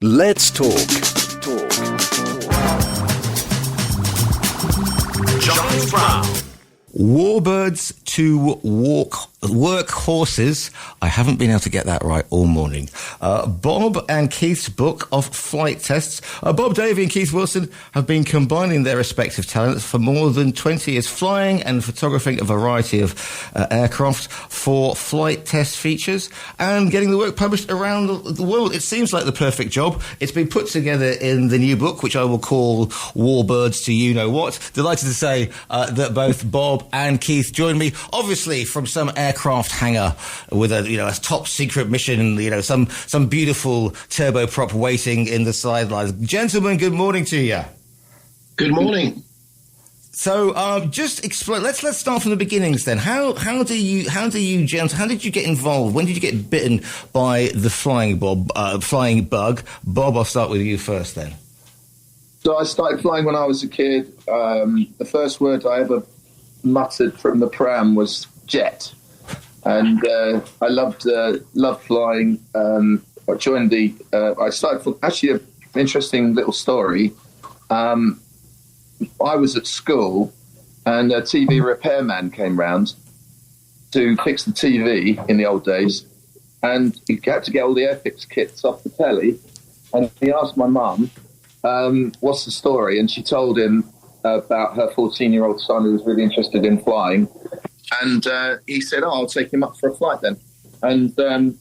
Let's talk. Giles Brown. Warbirds to Workhorses. I haven't been able to get that right all morning. Bob and Keith's book of flight tests. Bob, Davy and Keith Wilson have been combining their respective talents for more than 20 years, flying and photographing a variety of aircraft for flight test features and getting the work published around the world. It seems like the perfect job. It's been put together in the new book, which I will call Warbirds to You Know What. Delighted to say that both Bob and Keith joined me, obviously from some aircraft hangar with a top secret mission, some beautiful turboprop waiting in the sidelines. Gentlemen, good morning to you. Good morning. So, just explain. Let's start from the beginnings then. How did you get involved? When did you get bitten by the flying bug? Bob, I'll start with you first then. So I started flying when I was a kid. The first word I ever muttered from the pram was jet, and I loved flying. I joined I started actually an interesting little story. I was at school, and a TV repairman came round to fix the TV in the old days, and he had to get all the airfix kits off the telly, and he asked my mum, what's the story? And she told him about her 14-year-old son who was really interested in flying. And he said, I'll take him up for a flight then. And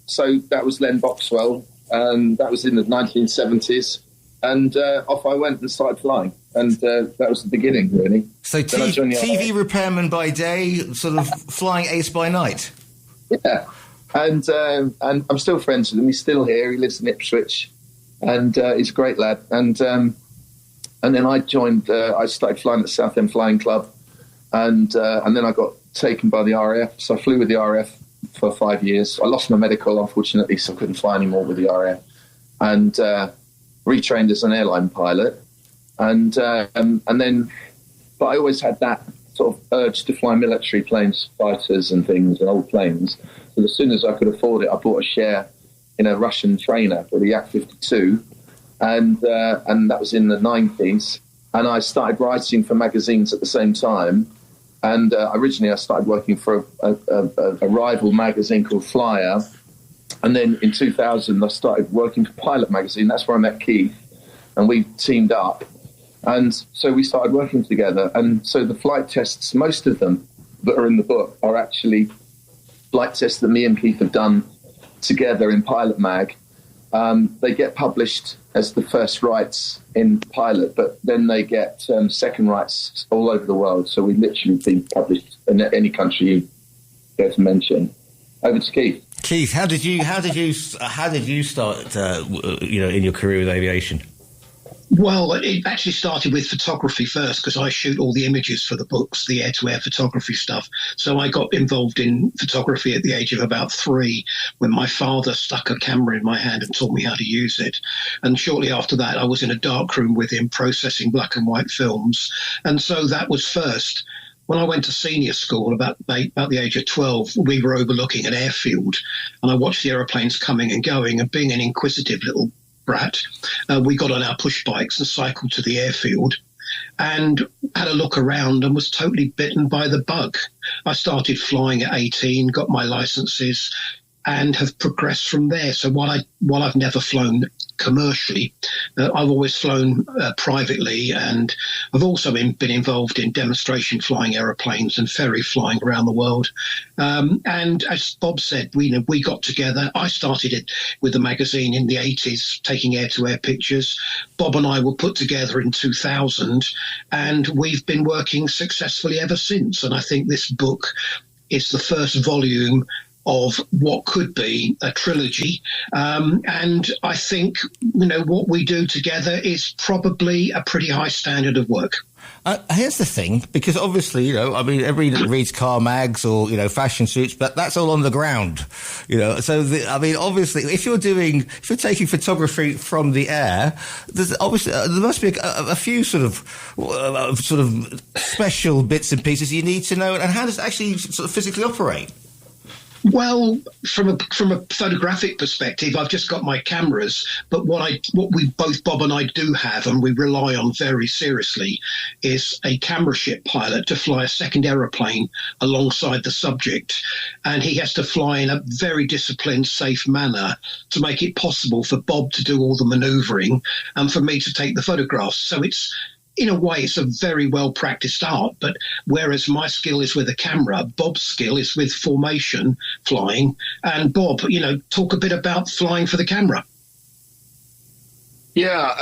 so that was Len Boxwell. That was in the 1970s. And off I went and started flying. And that was the beginning, really. So TV repairman by day, sort of flying ace by night. Yeah. And I'm still friends with him. He's still here. He lives in Ipswich. And he's a great lad. And then I joined. I started flying at the Southend Flying Club, and then I got taken by the RAF. So I flew with the RAF for 5 years. I lost my medical, unfortunately, so I couldn't fly anymore with the RAF, and retrained as an airline pilot. And then, but I always had that sort of urge to fly military planes, fighters and things, and old planes. So as soon as I could afford it, I bought a share in a Russian trainer with a Yak-52. And that was in the 90s. And I started writing for magazines at the same time. And originally I started working for a rival magazine called Flyer. And then in 2000, I started working for Pilot magazine. That's where I met Keith. And we teamed up. And so we started working together. And so the flight tests, most of them that are in the book, are actually flight tests that me and Keith have done together in Pilot Mag. They get published as the first rights in Pilot, but then they get second rights all over the world. So we've literally been published in any country you care to mention. Over to Keith. Keith, how did you start? In your career with aviation? Well, it actually started with photography first because I shoot all the images for the books, the air-to-air photography stuff. So I got involved in photography at the age of about 3 when my father stuck a camera in my hand and taught me how to use it. And shortly after that, I was in a darkroom with him processing black and white films. And so that was first. When I went to senior school, about the age of 12, we were overlooking an airfield, and I watched the aeroplanes coming and going, and being an inquisitive little brat, we got on our push bikes and cycled to the airfield and had a look around and was totally bitten by the bug. I started flying at 18, got my licenses, and have progressed from there. So while I've never flown commercially, I've always flown privately, and I've also been involved in demonstration flying aeroplanes and ferry flying around the world. And as Bob said, we got together. I started it with the magazine in the 80s, taking air-to-air pictures. Bob and I were put together in 2000, and we've been working successfully ever since. And I think this book is the first volume of what could be a trilogy. And I think, what we do together is probably a pretty high standard of work. Here's the thing, because obviously, everybody that reads car mags or, fashion suits, but that's all on the ground, So, obviously, if you're taking photography from the air, there must be a few sort of special bits and pieces you need to know. And how does it actually sort of physically operate? Well, from a photographic perspective, I've just got my cameras. But what we both Bob and I do have, and we rely on very seriously, is a camera ship pilot to fly a second aeroplane alongside the subject, and he has to fly in a very disciplined, safe manner to make it possible for Bob to do all the manoeuvring and for me to take the photographs. So it's, in a way, it's a very well-practiced art, but whereas my skill is with a camera, Bob's skill is with formation flying. And Bob, talk a bit about flying for the camera. Yeah,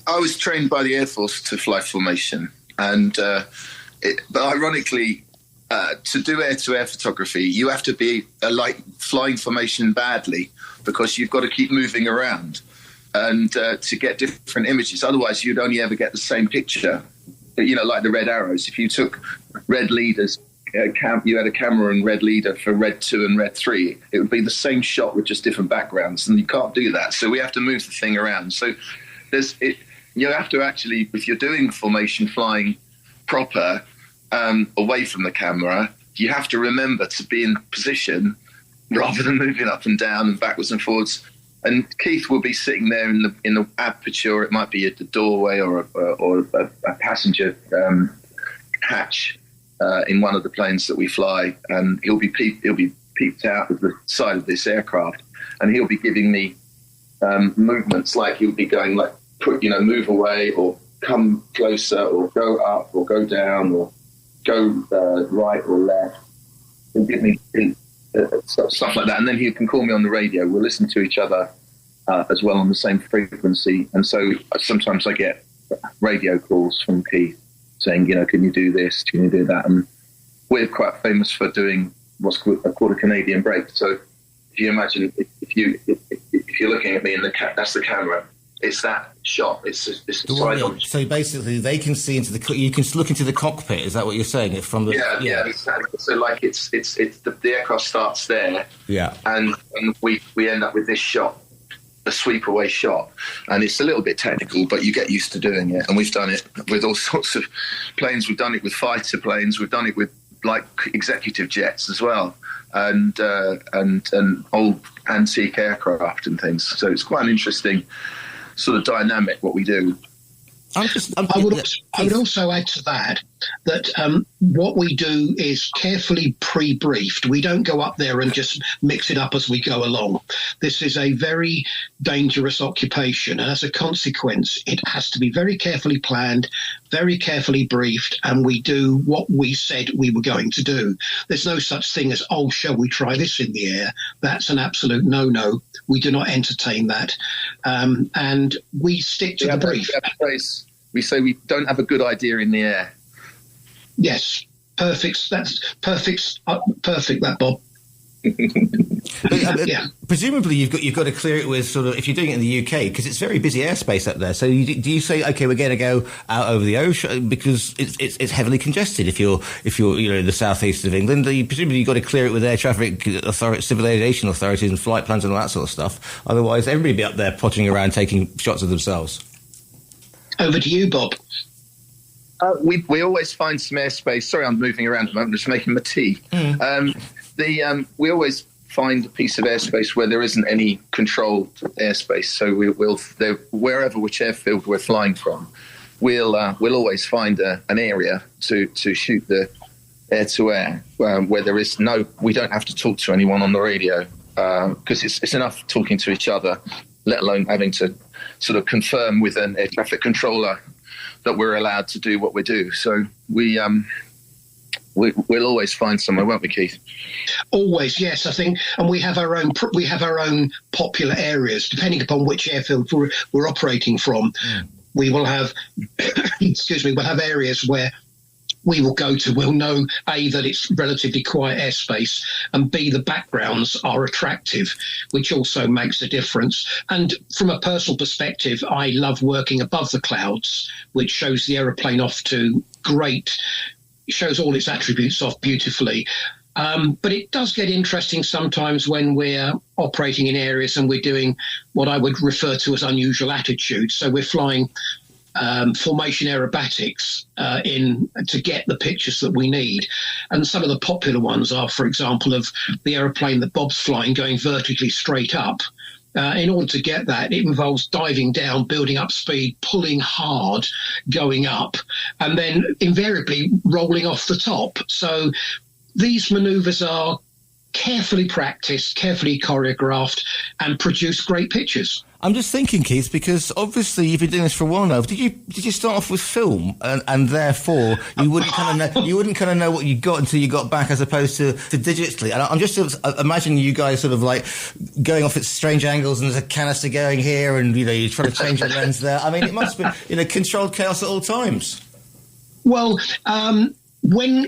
I was trained by the Air Force to fly formation, and but ironically, to do air-to-air photography, you have to be like flying formation badly, because you've got to keep moving around and to get different images. Otherwise, you'd only ever get the same picture, like the red arrows. If you took red leaders, you had a camera and red leader for red 2 and red 3, it would be the same shot with just different backgrounds, and you can't do that. So we have to move the thing around. So you have to actually, if you're doing formation flying proper, away from the camera, you have to remember to be in position rather than moving up and down and backwards and forwards. And Keith will be sitting there in the aperture. It might be at the doorway or a passenger hatch in one of the planes that we fly, and he'll be peeped out of the side of this aircraft, and he'll be giving me movements, like he'll be going like move away or come closer or go up or go down or go right or left. He'll give me stuff like that, and then he can call me on the radio. We'll listen to each other as well on the same frequency, and so sometimes I get radio calls from Keith saying, can you do this, can you do that? And we're quite famous for doing what's called a Canadian break. So if you imagine, if you're looking at me and that's the camera, it's that shot. It's the side on. So basically, they can see you can look into the cockpit. Is that what you're saying? It's from the yeah, exactly. So like it's the aircraft starts there, and we end up with this shot, a sweep away shot, and it's a little bit technical, but you get used to doing it. And we've done it with all sorts of planes. We've done it with fighter planes. We've done it with like executive jets as well, and old antique aircraft and things. So it's quite an interesting sort of dynamic what we do. I would also add to that what we do is carefully pre-briefed. We don't go up there and just mix it up as we go along. This is a very dangerous occupation, and as a consequence, it has to be very carefully planned, very carefully briefed, and we do what we said we were going to do. There's no such thing as, shall we try this in the air? That's an absolute no-no. We do not entertain that. And we stick to the brief. We say we don't have a good idea in the air. Yes, perfect. That's perfect. Perfect, that, Bob. Presumably, you've got to clear it with sort of, if you're doing it in the UK, because it's very busy airspace up there. So do you say, okay, we're going to go out over the ocean, because it's heavily congested if you're in the southeast of England? Presumably, you've got to clear it with air traffic civil aviation authorities and flight plans and all that sort of stuff. Otherwise, everybody be up there pottering around taking shots of themselves. Over to you, Bob. We always find some airspace. Sorry, I'm moving around at the moment, just making my tea. We always find a piece of airspace where there isn't any controlled airspace. So wherever, which airfield we're flying from, we'll always find an area to shoot the air-to-air where there is we don't have to talk to anyone on the radio, because it's enough talking to each other, let alone having to sort of confirm with an air traffic controller that we're allowed to do what we do. So we'll always find somewhere, won't we, Keith? Always, yes, I think, and we have our own popular areas depending upon which airfield we're operating from. We will have, we'll have areas where we will go to. We'll know, A, that it's relatively quiet airspace, and B, the backgrounds are attractive, which also makes a difference. And from a personal perspective, I love working above the clouds, which shows the aeroplane off to shows all its attributes off beautifully. But it does get interesting sometimes when we're operating in areas and we're doing what I would refer to as unusual attitudes. So we're flying formation aerobatics in to get the pictures that we need. And some of the popular ones are, for example, of the aeroplane that Bob's flying going vertically straight up. In order to get that, it involves diving down, building up speed, pulling hard, going up, and then invariably rolling off the top. So these maneuvers are carefully practiced, carefully choreographed, and produce great pictures. I'm just thinking, Keith, because obviously you've been doing this for a while now. Did you start off with film, and therefore you wouldn't kind of know what you got until you got back, as opposed to digitally? And I'm just sort of imagining you guys sort of like going off at strange angles, and there's a canister going here, and you're trying to change the lens there. I mean, it must be controlled chaos at all times. Well. When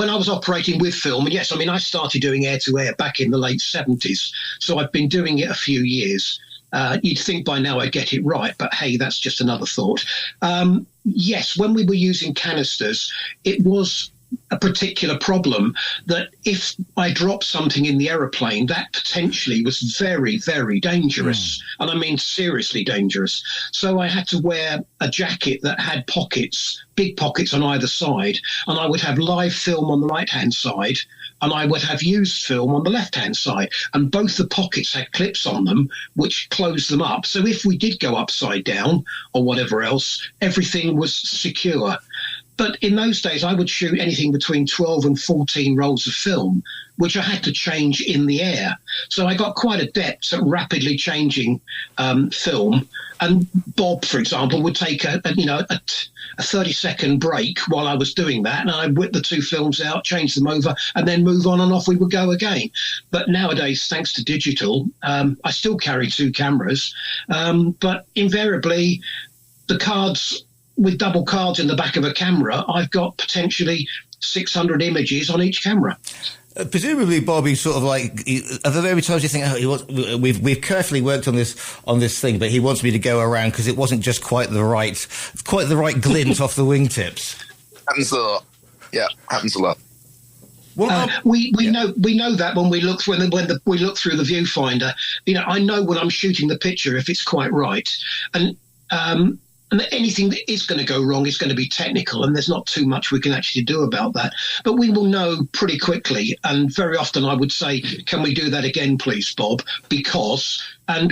I was operating with film, and yes, I mean, I started doing air-to-air back in the late 70s, so I've been doing it a few years. You'd think by now I'd get it right, but hey, that's just another thought. Yes, when we were using canisters, it was a particular problem that if I dropped something in the aeroplane, that potentially was very, very dangerous. And I mean seriously dangerous. So I had to wear a jacket that had pockets, big pockets on either side, and I would have live film on the right-hand side, and I would have used film on the left-hand side. And both the pockets had clips on them, which closed them up. So if we did go upside down or whatever else, everything was secure. But in those days, I would shoot anything between 12 and 14 rolls of film, which I had to change in the air. So I got quite adept at rapidly changing film. And Bob, for example, would take a 30-second break while I was doing that, and I'd whip the two films out, change them over, and then move on, and off we would go again. But nowadays, thanks to digital, I still carry two cameras, but invariably the cards, with double cards in the back of a camera, I've got potentially 600 images on each camera. Presumably, Bob, he's sort of like, are there every times you think, we've carefully worked on this thing, but he wants me to go around because it wasn't just quite the right glint off the wingtips? Happens a lot. Yeah, happens a lot. We know that when we look we look through the viewfinder. I know when I'm shooting the picture if it's quite right, and anything that is going to go wrong is going to be technical, and there's not too much we can actually do about that. But we will know pretty quickly, and very often I would say, can we do that again, please, Bob? Because, and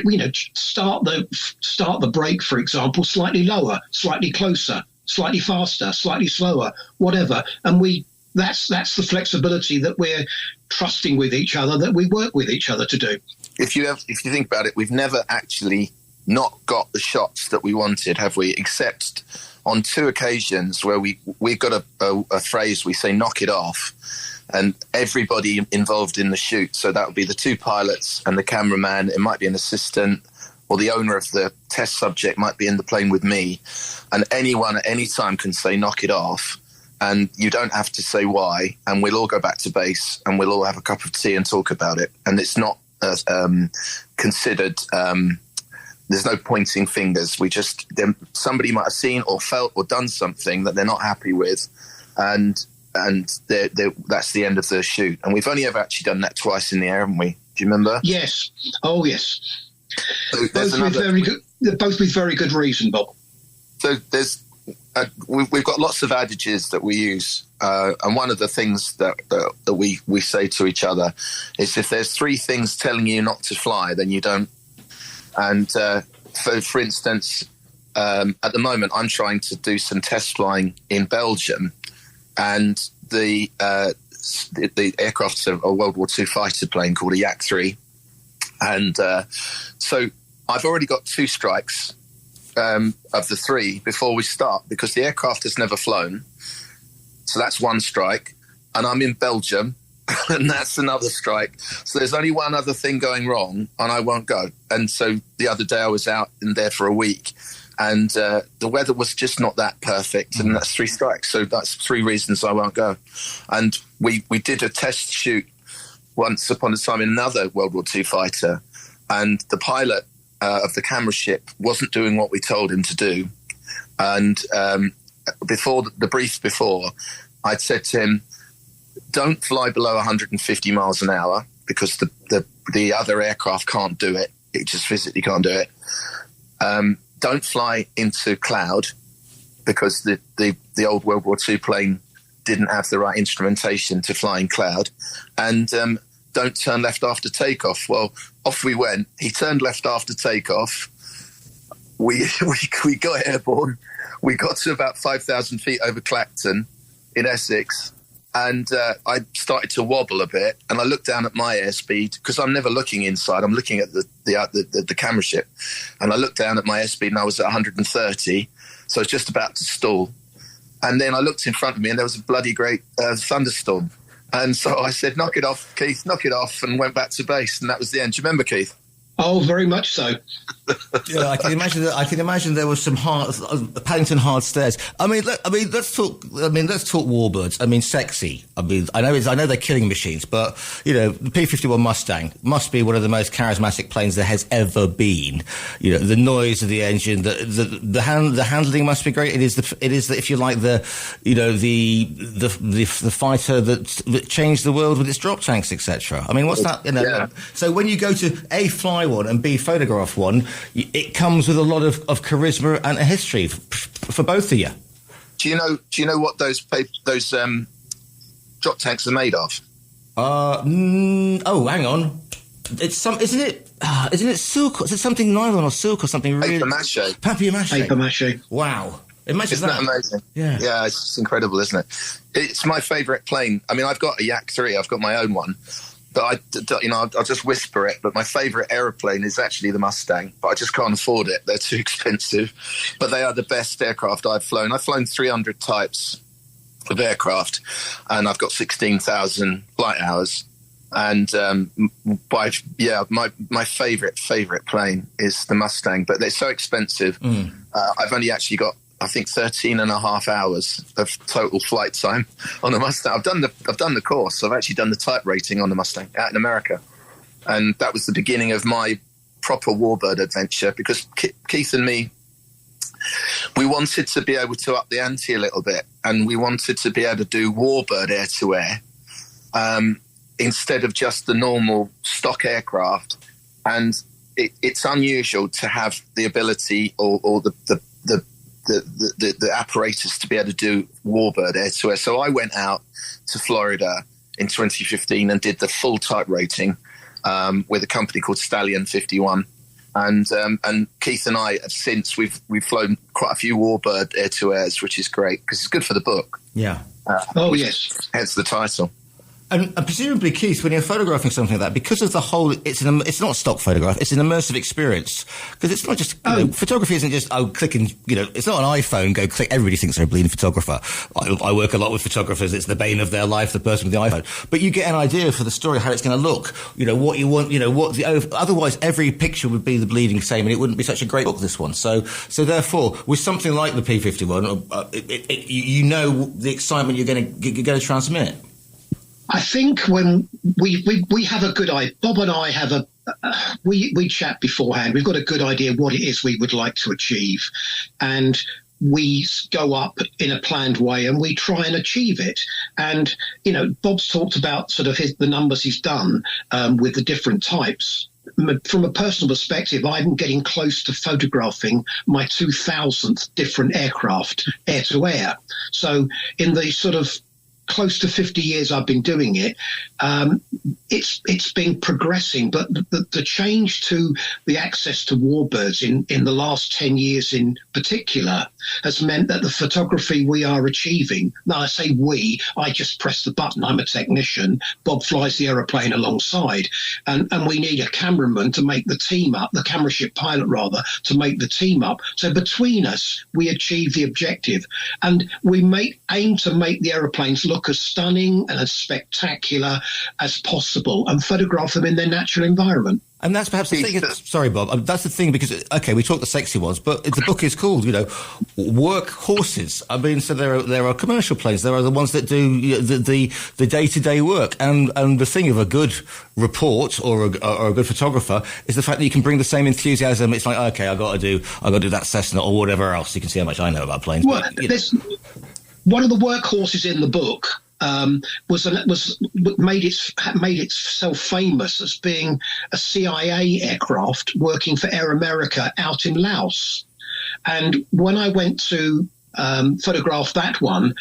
start the brake, for example, slightly lower, slightly closer, slightly faster, slightly slower, whatever. And that's the flexibility that we're trusting with each other, that we work with each other to do. If you think about it, we've never actually not got the shots that we wanted, have we? Except on two occasions where we've got a phrase, we say knock it off, and everybody involved in the shoot, so that would be the two pilots and the cameraman, it might be an assistant, or the owner of the test subject might be in the plane with me, and anyone at any time can say knock it off, and you don't have to say why, and we'll all go back to base and we'll all have a cup of tea and talk about it, and it's not considered there's no pointing fingers. Somebody might have seen or felt or done something that they're not happy with, and that's the end of the shoot. And we've only ever actually done that twice in the air, haven't we? Do you remember? Yes. Oh, yes. So both with very good reason, Bob. So we've got lots of adages that we use, and one of the things that we say to each other is, if there's three things telling you not to fly, then you don't. And for instance, at the moment, I'm trying to do some test flying in Belgium, and the aircraft's a World War II fighter plane called a Yak-3. And so I've already got two strikes of the three before we start, because the aircraft has never flown. So that's one strike. And I'm in Belgium, and that's another strike. So there's only one other thing going wrong, and I won't go. And so the other day I was out in there for a week, and the weather was just not that perfect, and that's three strikes. So that's three reasons I won't go. And we did a test shoot once upon a time in another World War II fighter, and the pilot of the camera ship wasn't doing what we told him to do. And before the brief before, I'd said to him, don't fly below 150 miles an hour, because the other aircraft can't do it. It just physically can't do it. Don't fly into cloud, because the old World War II plane didn't have the right instrumentation to fly in cloud, and don't turn left after takeoff. Well, off we went. He turned left after takeoff. We got airborne. We got to about 5,000 feet over Clacton in Essex, and I started to wobble a bit. And I looked down at my airspeed, because I'm never looking inside. I'm looking at the camera ship, and I looked down at my airspeed, and I was at 130, so I was just about to stall. And then I looked in front of me, and there was a bloody great thunderstorm. And so I said, "Knock it off, Keith, knock it off," and went back to base. And that was the end. Do you remember, Keith? Oh, very much so. Yeah, I can imagine there was some Paddington hard stairs. Let's talk Warbirds. I mean, sexy. I know they're killing machines, but the P-51 Mustang must be one of the most charismatic planes there has ever been. The noise of the engine, the handling must be great. It is if you like the fighter that changed the world with its drop tanks, etc. I mean, what's that? Yeah. So when you go to A, fly one, and B, photograph one, it comes with a lot of charisma and a history for both of you. Do you know what those drop tanks are made of? Hang on. Isn't it silk? Is it something nylon or silk or something? Paper mache. Paper mache. Wow. Imagine Isn't that amazing? Yeah. Yeah, it's just incredible, isn't it? It's my favourite plane. I mean, I've got a Yak 3. I've got my own one. But I'll just whisper it. But my favourite aeroplane is actually the Mustang. But I just can't afford it. They're too expensive. But they are the best aircraft I've flown. I've flown 300 types of aircraft, and I've got 16,000 flight hours. And my favourite plane is the Mustang. But they're so expensive. I've only actually got, I think, 13 and a half hours of total flight time on the Mustang. I've done the course. I've actually done the type rating on the Mustang out in America. And that was the beginning of my proper Warbird adventure, because Keith and me, we wanted to be able to up the ante a little bit, and we wanted to be able to do Warbird air-to-air instead of just the normal stock aircraft. And it's unusual to have the ability or the apparatus to be able to do Warbird air-to-air. So I went out to Florida in 2015 and did the full type rating with a company called Stallion 51. And Keith and I have since we've flown quite a few Warbird air-to-airs, which is great because it's good for the book. Yeah. Yes. Hence the title. And presumably, Keith, when you're photographing something like that, because of the whole, it's not a stock photograph, it's an immersive experience. Because it's not just, photography isn't just, click and, it's not an iPhone, go click. Everybody thinks they're a bleeding photographer. I work a lot with photographers. It's the bane of their life, the person with the iPhone. But you get an idea for the story, how it's going to look, what you want, otherwise every picture would be the bleeding same, and it wouldn't be such a great book, this one. So therefore, with something like the P-51, the excitement you're going to transmit. I think when we have a good idea, Bob and I have we chat beforehand. We've got a good idea what it is we would like to achieve, and we go up in a planned way and we try and achieve it. And Bob's talked about sort of the numbers he's done with the different types. From a personal perspective, I'm getting close to photographing my 2,000th different aircraft air to air. So in the sort of close to 50 years I've been doing it, it's been progressing, but the change to the access to Warbirds in the last 10 years in particular has meant that the photography we are achieving, now I say we, I just press the button, I'm a technician, Bob flies the aeroplane alongside, and we need a cameraman to make the team up, the camera ship pilot rather, to make the team up. So between us, we achieve the objective, and we aim to make the aeroplanes look as stunning and as spectacular as possible and photograph them in their natural environment. And that's perhaps the thing. Sorry, Bob. That's the thing, because, we talk the sexy ones, but the book is called, Workhorses. I mean, so there are commercial planes. There are the ones that do the day-to-day work. And the thing of a good report or a good photographer is the fact that you can bring the same enthusiasm. It's like, okay, I got to do that Cessna or whatever else. You can see how much I know about planes. Well, there's one of the workhorses in the book. Made itself famous as being a CIA aircraft working for Air America out in Laos. And when I went to photographed that one,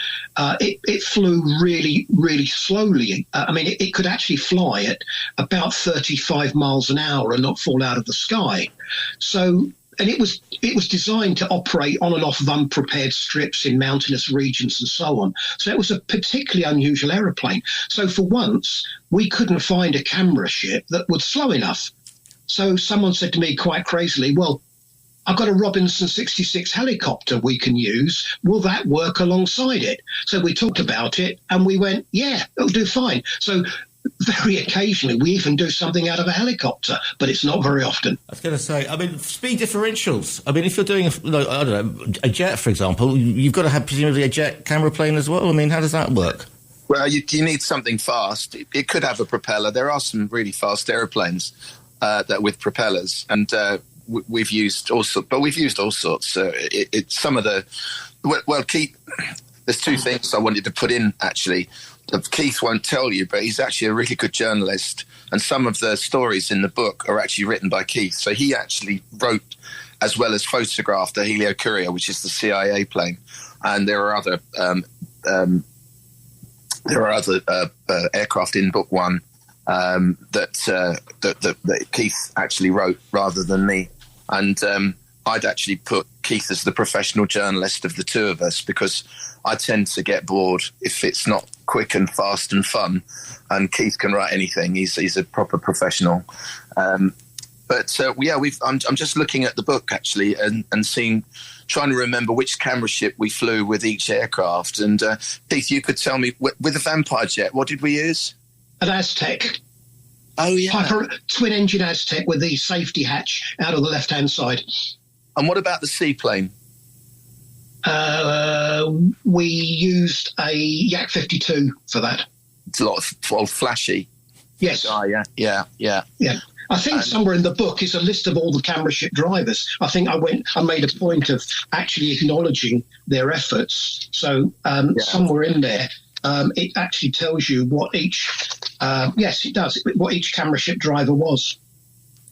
it flew really, really slowly. I mean, it could actually fly at about 35 miles an hour and not fall out of the sky. So, and it was designed to operate on and off of unprepared strips in mountainous regions and so on. So it was a particularly unusual aeroplane. So for once, we couldn't find a camera ship that was slow enough. So someone said to me quite crazily, well, I've got a Robinson 66 helicopter we can use. Will that work alongside it? So we talked about it and we went, yeah, it'll do fine. So very occasionally we even do something out of a helicopter, but it's not very often. I was going to say, I mean, speed differentials. I mean, if you're doing, I don't know, a jet, for example, you've got to have presumably a jet camera plane as well. I mean, how does that work? Well, you need something fast. It could have a propeller. There are some really fast aeroplanes that with propellers, and we've used all sorts. But we've used all sorts. Some of the Keith. There's two things I wanted to put in actually. Keith won't tell you, but he's actually a really good journalist, and some of the stories in the book are actually written by Keith. So he actually wrote as well as photographed the Helio Courier, which is the CIA plane, and there are other aircraft in book one that Keith actually wrote rather than me. And I'd actually put Keith as the professional journalist of the two of us, because I tend to get bored if it's not quick and fast and fun. And Keith can write anything. He's a proper professional. I'm just looking at the book actually and trying to remember which camera ship we flew with each aircraft. And Keith, you could tell me with a Vampire jet, what did we use? An Aztec. Oh yeah, twin-engine Aztec with the safety hatch out of the left-hand side. And what about the seaplane? We used a Yak 52 for that. It's a lot of flashy. Yes. Oh yeah. I think somewhere in the book is a list of all the camera ship drivers. I think I made a point of actually acknowledging their efforts. So somewhere in there, it actually tells you what each. Yes, it does. What each camera ship driver was.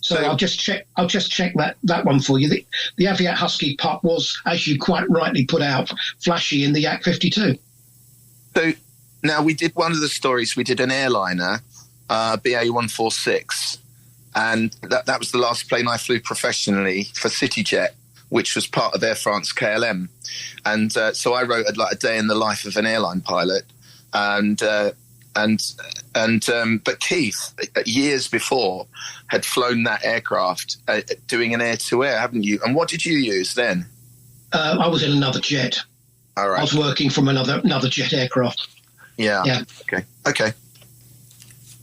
So I'll just check that one for you. The Aviat Husky pup was, as you quite rightly put out, flashy in the Yak 52. So now we did one of the stories. We did an airliner, BA 146, and that was the last plane I flew professionally for CityJet, which was part of Air France KLM. And so I wrote a day in the life of an airline pilot, but Keith, years before, had flown that aircraft doing an air-to-air, haven't you? And what did you use then? I was in another jet. All right. I was working from another jet aircraft. Yeah. Okay.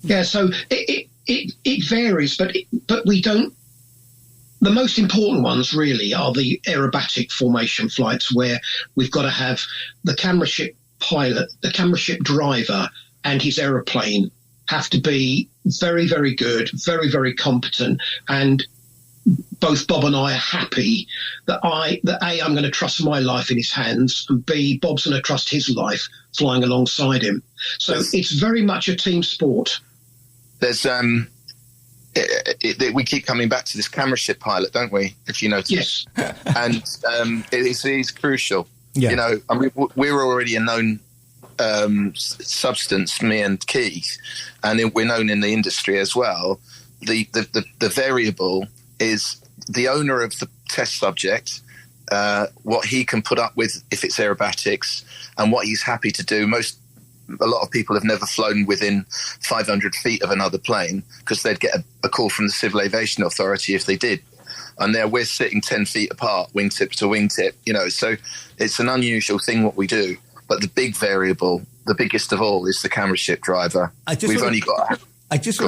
Yeah. So it varies, but we don't. The most important ones really are the aerobatic formation flights, where we've got to have the camera ship pilot, the camera ship driver, and his aeroplane have to be very, very good, very, very competent. And both Bob and I are happy that A, I'm going to trust my life in his hands, and B, Bob's going to trust his life flying alongside him. So it's very much a team sport. There's we keep coming back to this camera ship pilot, don't we? If you notice. Yes. And it's crucial. Yeah. You know, I mean, we're already a known substance, me and Keith, and we're known in the industry as well. The variable is the owner of the test subject, what he can put up with if it's aerobatics, and what he's happy to do. A lot of people have never flown within 500 feet of another plane, because they'd get a call from the Civil Aviation Authority if they did. And we're sitting 10 feet apart, wingtip to wingtip, you know, so it's an unusual thing what we do. But the big variable, the biggest of all, is the camera ship driver. I just want to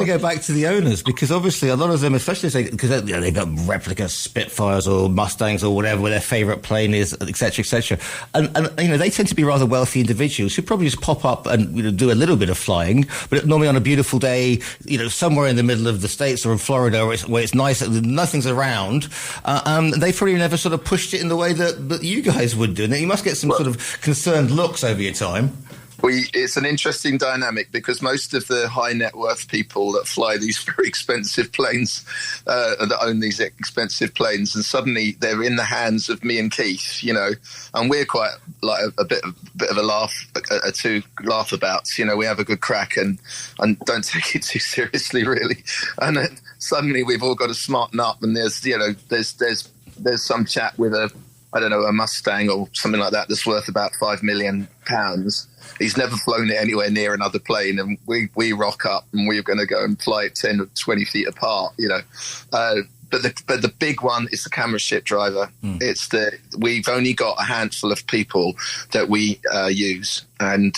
go back to the owners, because obviously a lot of them, especially because they've got replica Spitfires or Mustangs or whatever, where their favourite plane is, etc., etc. And they tend to be rather wealthy individuals who probably just pop up and do a little bit of flying, but normally on a beautiful day, somewhere in the middle of the States or in Florida where it's nice, nothing's around. They probably never sort of pushed it in the way that you guys would do. And you must get some sort of concerned looks over your time. It's an interesting dynamic because most of the high net worth people that fly these very expensive planes, that own these expensive planes, and suddenly they're in the hands of me and Keith, and we're quite like a bit of a laugh, two laughabouts, we have a good crack and don't take it too seriously, really. And then suddenly we've all got to smarten up, and there's some chap with a Mustang or something like that that's worth about £5 million. He's never flown it anywhere near another plane, and we rock up and we're going to go and fly it 10 or 20 feet apart, But the big one is the camera ship driver. We've only got a handful of people that we use, and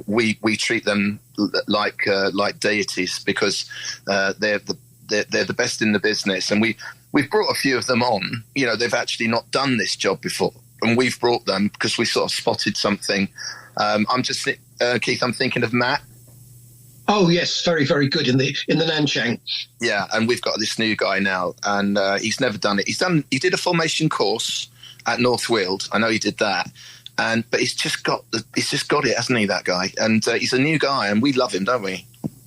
we treat them like deities because they're the best in the business, and we've brought a few of them on. They've actually not done this job before, and we've brought them because we sort of spotted something. Keith, I'm thinking of Matt. Oh yes, very, very good in the Nanchang. Yeah, and we've got this new guy now, and he's never done it. He did a formation course at North Weald. I know he did that, but he's just got it, hasn't he? That guy, and he's a new guy, and we love him, don't we?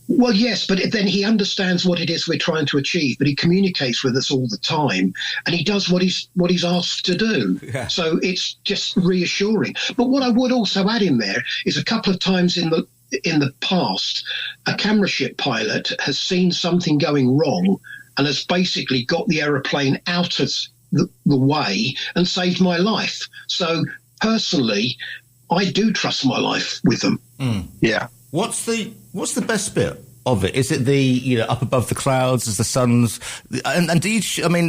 Well, yes, but then he understands what it is we're trying to achieve, but he communicates with us all the time, and he does what he's asked to do. Yeah. So it's just reassuring. But what I would also add in there is a couple of times in the past, a camera ship pilot has seen something going wrong and has basically got the aeroplane out of the way and saved my life. So personally, I do trust my life with them. Yeah. What's the best bit of it? Is it the up above the clouds as the sun's and do you?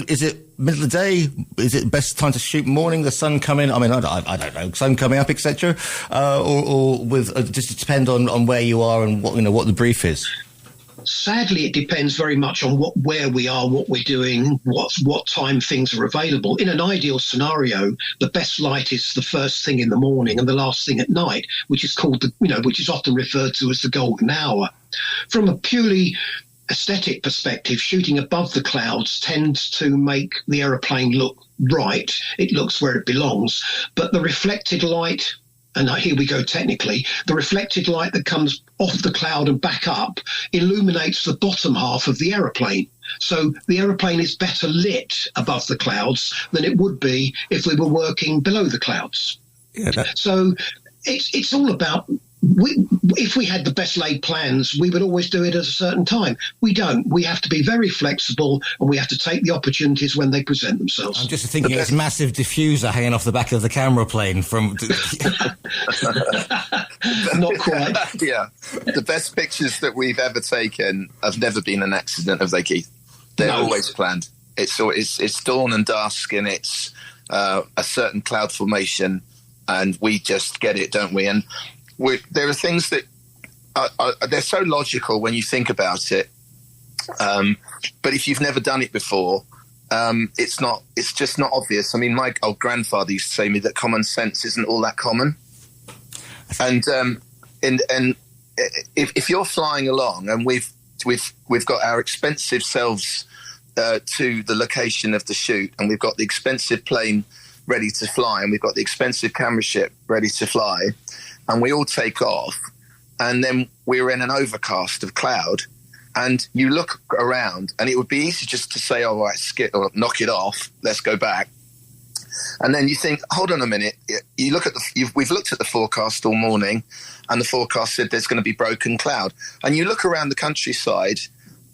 Is it middle of the day? Is it best time to shoot morning? The sun coming? I don't know, sun coming up, etc. Or with just depend on where you are and what the brief is. Sadly, it depends very much on where we are, what we're doing, what time things are available. In an ideal scenario, the best light is the first thing in the morning and the last thing at night, which is called which is often referred to as the golden hour. From a purely aesthetic perspective, shooting above the clouds tends to make the aeroplane look right. It looks where it belongs, but the reflected light. And here we go technically, the reflected light that comes off the cloud and back up illuminates the bottom half of the aeroplane. So the aeroplane is better lit above the clouds than it would be if we were working below the clouds. Yeah, so it's all about... if we had the best laid plans, we would always do it at a certain time. We don't. We have to be very flexible, and we have to take the opportunities when they present themselves. I'm just thinking it's massive diffuser hanging off the back of the camera plane from... Not quite. Yeah. The best pictures that we've ever taken have never been an accident, have they, Keith? They're always planned. It's dawn and dusk, and it's a certain cloud formation, and we just get it, don't we? And there are things that they're so logical when you think about it, but if you've never done it before, it's just not obvious. My old grandfather used to say to me that common sense isn't all that common, and if you're flying along and we've got our expensive selves to the location of the shoot, and we've got the expensive plane ready to fly, and we've got the expensive camera ship ready to fly, and we all take off, and then we're in an overcast of cloud, and you look around, and it would be easy just to say, "Oh, right, skip or knock it off, let's go back." And then you think, hold on a minute. You look at we've looked at the forecast all morning, and the forecast said there's going to be broken cloud. And you look around the countryside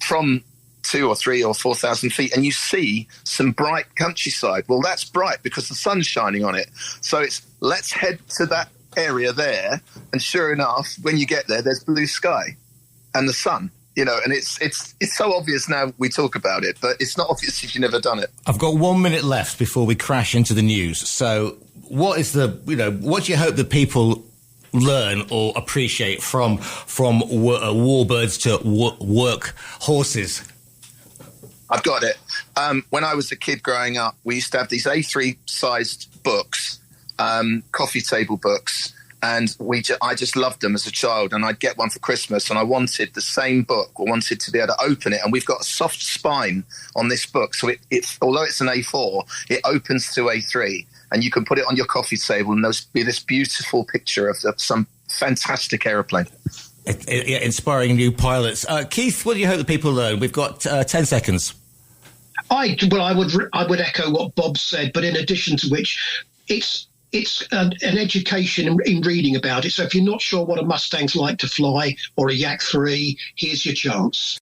from 2,000 or 3,000 or 4,000 feet, and you see some bright countryside. Well, that's bright because the sun's shining on it. So let's head to that area there, and sure enough, when you get there, there's blue sky and the sun. And it's so obvious now we talk about it, but it's not obvious if you've never done it. I've got 1 minute left before we crash into the news. So what do you hope that people learn or appreciate from Warbirds to Workhorses? I've got it. When I was a kid growing up, we used to have these A3 sized books, coffee table books, and I just loved them as a child, and I'd get one for Christmas, and I wanted the same book, or wanted to be able to open it, and we've got a soft spine on this book, so it although it's an A4, it opens to A3, and you can put it on your coffee table, and there'll be this beautiful picture of some fantastic aeroplane. Inspiring new pilots. Keith, what do you hope that people learn? We've got 10 seconds. I would echo what Bob said, but in addition to which, it's an education in reading about it. So if you're not sure what a Mustang's like to fly or a Yak 3, here's your chance.